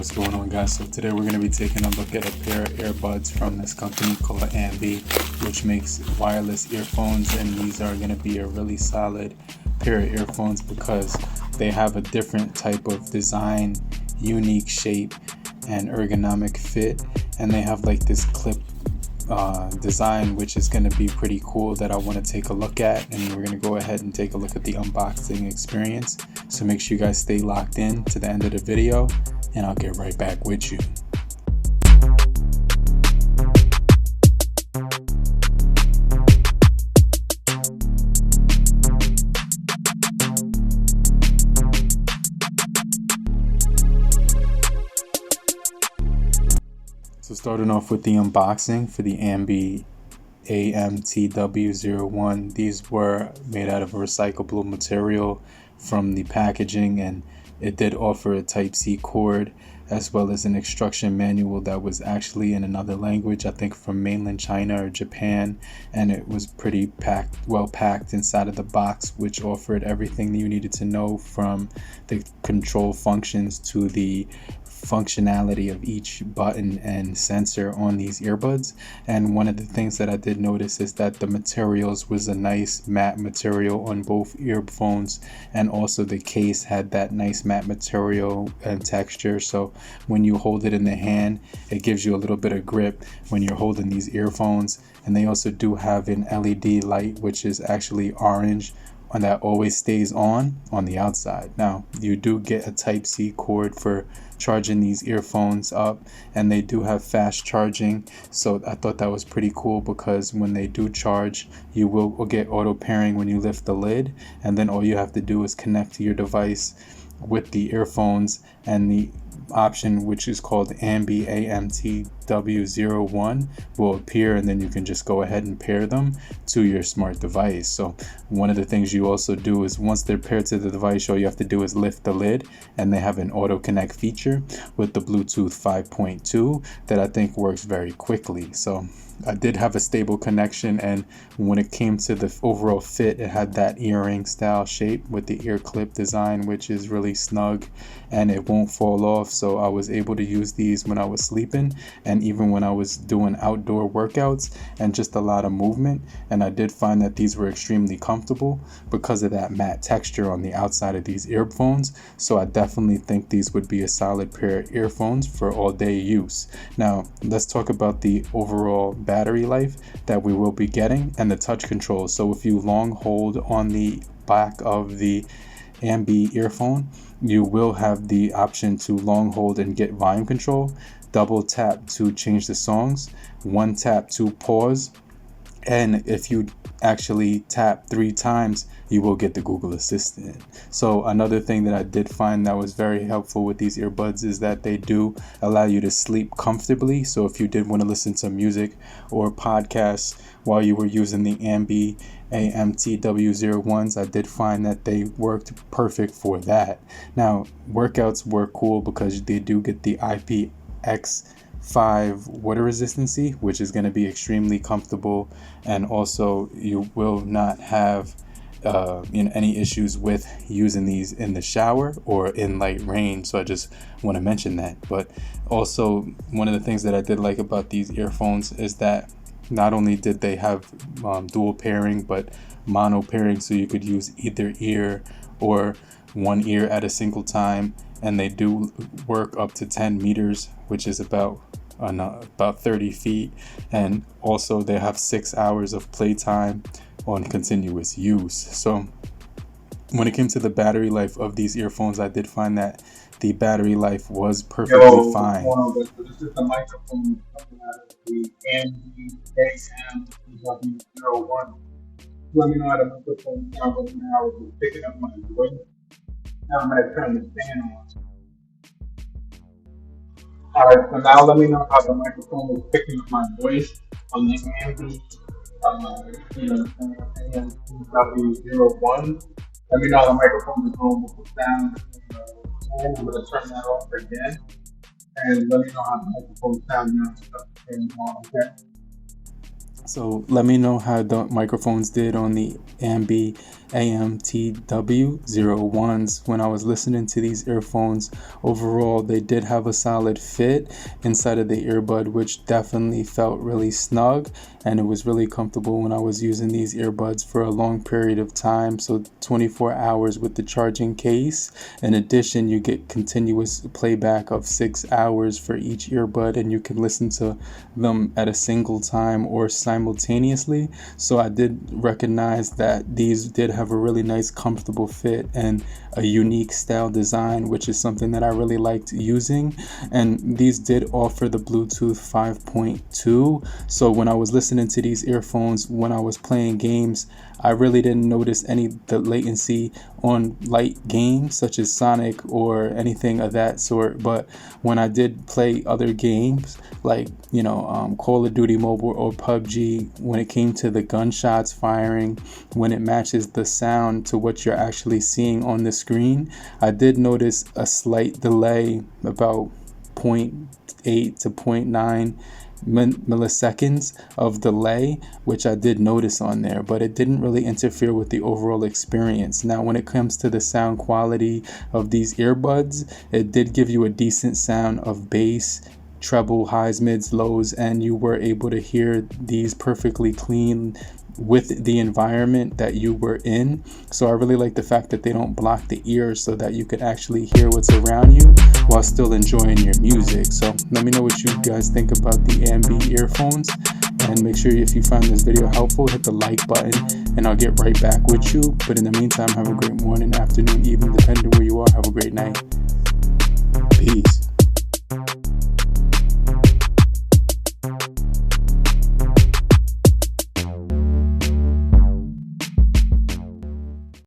what's going on, guys? So today we're going to be taking a look at a pair of earbuds from this company called Ambie, which makes wireless earphones, and these are going to be a really solid pair of earphones because they have a different type of design, unique shape, and ergonomic fit, and they have like this clip design, which is going to be pretty cool, that I want to take a look at, and we're going to go ahead and take a look at the unboxing experience. So make sure you guys stay locked in to the end of the video, and I'll get right back with you. So starting off with the unboxing for the Ambie AM-TW01, these were made out of a recyclable material from the packaging, and it did offer a Type-C cord as well as an instruction manual that was actually in another language, I think from mainland China or Japan, and it was pretty well packed inside of the box, which offered everything that you needed to know, from the control functions to the functionality of each button and sensor on these earbuds. And one of the things that I did notice is that the materials was a nice matte material on both earphones, and also the case had that nice matte material and texture, so when you hold it in the hand, it gives you a little bit of grip when you're holding these earphones. And they also do have an LED light, which is actually orange, and that always stays on the outside. Now you do get a Type-C cord for charging these earphones up, and they do have fast charging, so I thought that was pretty cool because when they do charge, you will get auto pairing when you lift the lid, and then all you have to do is connect to your device with the earphones, and the option, which is called Ambie AM-TW01, will appear, and then you can just go ahead and pair them to your smart device. So one of the things you also do is, once they're paired to the device, all you have to do is lift the lid, and they have an auto connect feature with the Bluetooth 5.2 that I think works very quickly. So I did have a stable connection, and when it came to the overall fit, it had that earring style shape with the ear clip design, which is really snug and it won't fall off. So I was able to use these when I was sleeping, and even when I was doing outdoor workouts and just a lot of movement. And I did find that these were extremely comfortable because of that matte texture on the outside of these earphones. So I definitely think these would be a solid pair of earphones for all day use. Now let's talk about the overall battery life that we will be getting and the touch control. So if you long hold on the back of the Ambie earphone, you will have the option to long hold and get volume control, double tap to change the songs, one tap to pause, and if you actually tap 3 times, you will get the Google Assistant. So another thing that I did find that was very helpful with these earbuds is that they do allow you to sleep comfortably. So if you did want to listen to music or podcasts while you were using the Ambie AM-TW01s, I did find that they worked perfect for that. Now workouts were cool because they do get the aptX 5 water resistancy, which is going to be extremely comfortable, and also you will not have any issues with using these in the shower or in light rain. So I just want to mention that. But also, one of the things that I did like about these earphones is that not only did they have dual pairing, but mono pairing, so you could use either ear or one ear at a single time, and they do work up to 10 meters, which is about 30 feet, and also they have 6 hours of playtime on continuous use. So when it came to the battery life of these earphones, I did find that the battery life was perfectly fine. This is the microphone coming out of the Ambie AM-TW01. Let me know how the microphone sounds now. It's picking up my voice. Now I'm going to turn the fan on. Alright, so now let me know how the microphone is picking up my voice on the Ambie AM-TW01. Let me know how the microphone is going with the sound. I'm going to turn that off again. And let me know how the microphone sounds now. Okay. So let me know how the microphones did on the Ambie AM-TW01s. When I was listening to these earphones, overall they did have a solid fit inside of the earbud, which definitely felt really snug, and it was really comfortable when I was using these earbuds for a long period of time. So 24 hours with the charging case. In addition, you get continuous playback of 6 hours for each earbud, and you can listen to them at a single time or simultaneously. So I did recognize that these did have a really nice comfortable fit and a unique style design, which is something that I really liked using. And these did offer the Bluetooth 5.2. So when I was listening to these earphones, when I was playing games, I really didn't notice the latency on light games such as Sonic or anything of that sort. But when I did play other games like Call of Duty Mobile or PUBG, when it came to the gunshots firing, when it matches the sound to what you're actually seeing on the screen, I did notice a slight delay, about 0.8 to 0.9 milliseconds of delay, which I did notice on there, but it didn't really interfere with the overall experience. Now, when it comes to the sound quality of these earbuds, it did give you a decent sound of bass, treble, highs, mids, lows, and you were able to hear these perfectly clean with the environment that you were in. So I really like the fact that they don't block the ears, so that you could actually hear what's around you while still enjoying your music. So let me know what you guys think about the Ambie earphones, and make sure if you found this video helpful, hit the like button, and I'll get right back with you. But in the meantime, have a great morning, afternoon, evening, depending where you are. Have a great night. Peace.